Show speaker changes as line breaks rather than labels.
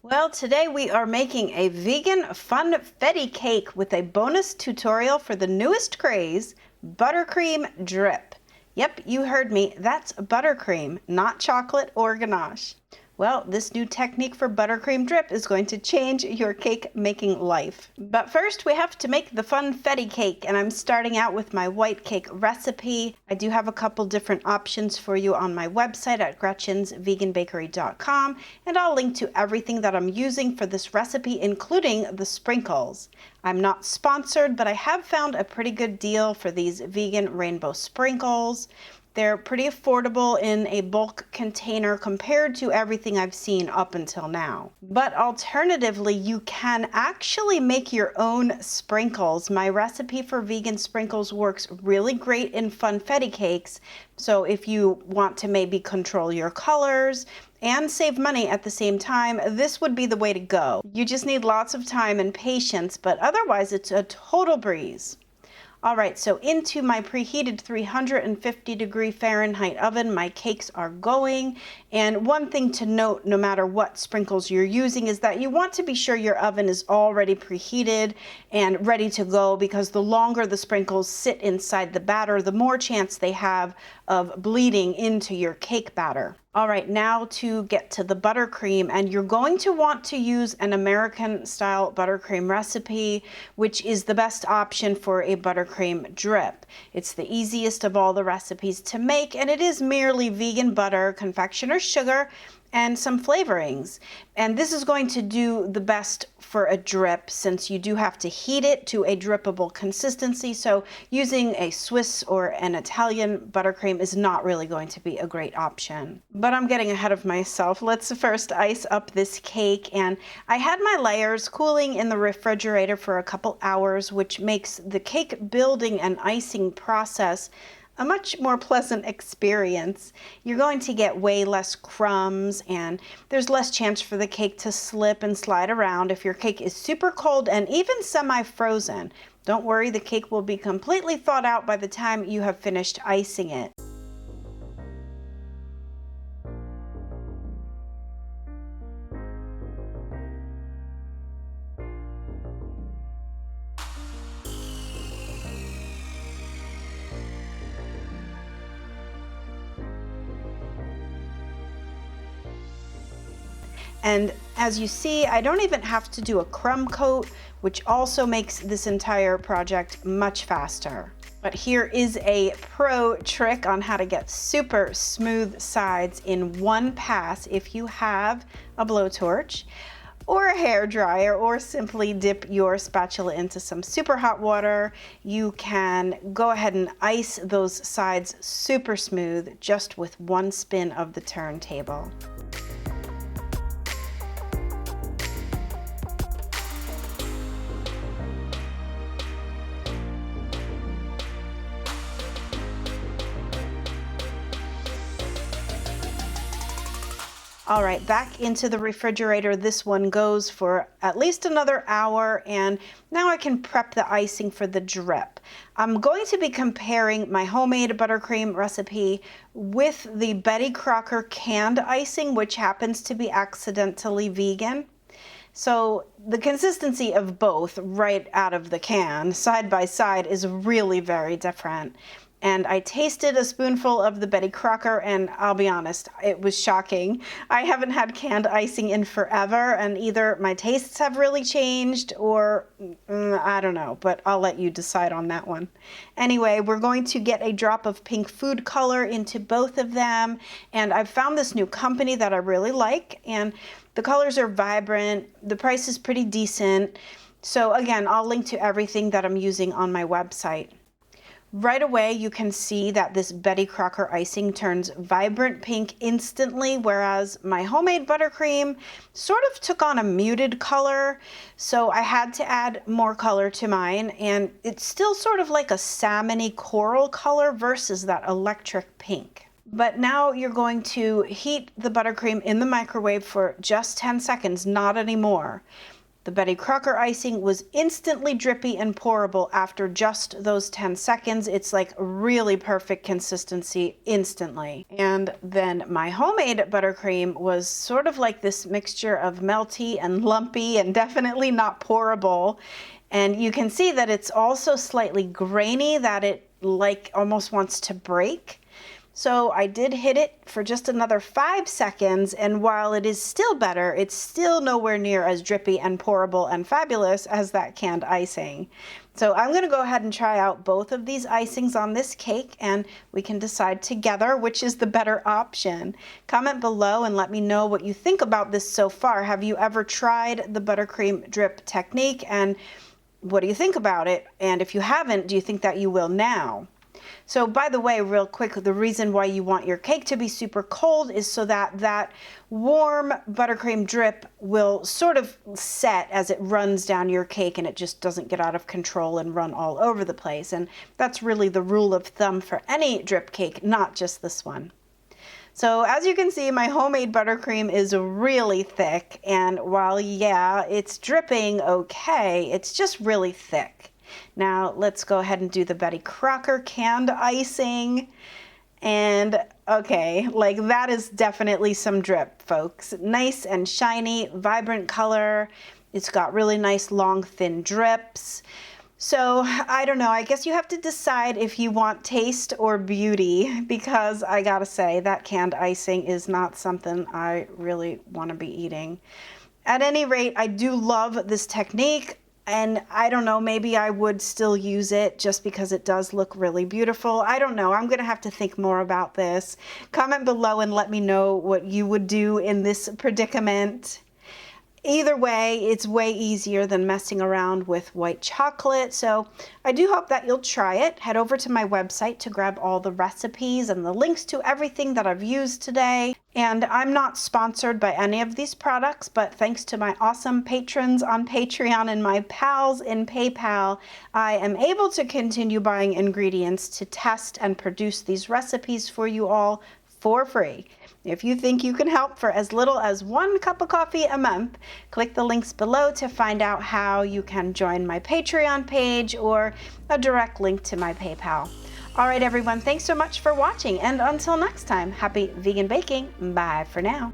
Well, today we are making a vegan funfetti cake with a bonus tutorial for the newest craze, buttercream drip. Yep, you heard me, that's buttercream, not chocolate or ganache. Well, this new technique for buttercream drip is going to change your cake making life. But first we have to make the funfetti cake, and I'm starting out with my white cake recipe. I do have a couple different options for you on my website at gretchensveganbakery.com, and I'll link to everything that I'm using for this recipe, including the sprinkles. I'm not sponsored, but I have found a pretty good deal for these vegan rainbow sprinkles. They're pretty affordable in a bulk container compared to everything I've seen up until now. But alternatively, you can actually make your own sprinkles. My recipe for vegan sprinkles works really great in funfetti cakes. So if you want to maybe control your colors and save money at the same time, this would be the way to go. You just need lots of time and patience, but otherwise it's a total breeze. All right, so into my preheated 350-degree Fahrenheit oven, my cakes are going. And one thing to note, no matter what sprinkles you're using, is that you want to be sure your oven is already preheated and ready to go, because the longer the sprinkles sit inside the batter, the more chance they have of bleeding into your cake batter. All right, now to get to the buttercream, and you're going to want to use an American style buttercream recipe, which is the best option for a buttercream drip. It's the easiest of all the recipes to make, and it is merely vegan butter, confectioner's sugar, and some flavorings. And this is going to do the best for a drip, since you do have to heat it to a drippable consistency. So using a Swiss or an Italian buttercream is not really going to be a great option. But I'm getting ahead of myself. Let's first ice up this cake. And I had my layers cooling in the refrigerator for a couple hours, which makes the cake building and icing process a much more pleasant experience. You're going to get way less crumbs, and there's less chance for the cake to slip and slide around if your cake is super cold and even semi-frozen. Don't worry, the cake will be completely thawed out by the time you have finished icing it. And as you see, I don't even have to do a crumb coat, which also makes this entire project much faster. But here is a pro trick on how to get super smooth sides in one pass if you have a blowtorch or a hair dryer, or simply dip your spatula into some super hot water. You can go ahead and ice those sides super smooth just with one spin of the turntable. All right, back into the refrigerator. This one goes for at least another hour, and now I can prep the icing for the drip. I'm going to be comparing my homemade buttercream recipe with the Betty Crocker canned icing, which happens to be accidentally vegan. So the consistency of both right out of the can, side by side, is really very different. And I tasted a spoonful of the Betty Crocker, and I'll be honest, it was shocking. I haven't had canned icing in forever, and either my tastes have really changed or I don't know, but I'll let you decide on that one. Anyway, we're going to get a drop of pink food color into both of them, and I've found this new company that I really like, and the colors are vibrant, the price is pretty decent. So again, I'll link to everything that I'm using on my website. Right away, you can see that this Betty Crocker icing turns vibrant pink instantly, whereas my homemade buttercream sort of took on a muted color. So I had to add more color to mine, and it's still sort of like a salmon-y coral color versus that electric pink. But now you're going to heat the buttercream in the microwave for just 10 seconds, not anymore. The Betty Crocker icing was instantly drippy and pourable after just those 10 seconds. It's like really perfect consistency instantly. And then my homemade buttercream was sort of like this mixture of melty and lumpy and definitely not pourable. And you can see that it's also slightly grainy, that it like almost wants to break. So I did hit it for just another 5 seconds, and while it is still better, it's still nowhere near as drippy and pourable and fabulous as that canned icing. So I'm going to go ahead and try out both of these icings on this cake, and we can decide together which is the better option. Comment below and let me know what you think about this so far. Have you ever tried the buttercream drip technique, and what do you think about it? And if you haven't, do you think that you will now? So by the way, real quick, the reason why you want your cake to be super cold is so that that warm buttercream drip will sort of set as it runs down your cake and it just doesn't get out of control and run all over the place. And that's really the rule of thumb for any drip cake, not just this one. So as you can see, my homemade buttercream is really thick, and while yeah, it's dripping okay, it's just really thick. Now let's go ahead and do the Betty Crocker canned icing. And okay, like that is definitely some drip, folks. Nice and shiny, vibrant color. It's got really nice long thin drips. So I don't know, I guess you have to decide if you want taste or beauty, because I gotta say that canned icing is not something I really want to be eating. At any rate, I do love this technique. And I don't know, maybe I would still use it just because it does look really beautiful. I don't know. I'm going to have to think more about this. Comment below and let me know what you would do in this predicament. Either way, it's way easier than messing around with white chocolate. So I do hope that you'll try it. Head over to my website to grab all the recipes and the links to everything that I've used today. And I'm not sponsored by any of these products, but thanks to my awesome patrons on Patreon and my pals in PayPal, I am able to continue buying ingredients to test and produce these recipes for you all for free. If you think you can help for as little as 1 cup of coffee a month, click the links below to find out how you can join my Patreon page or a direct link to my PayPal. All right, everyone, thanks so much for watching, and until next time, happy vegan baking. Bye for now.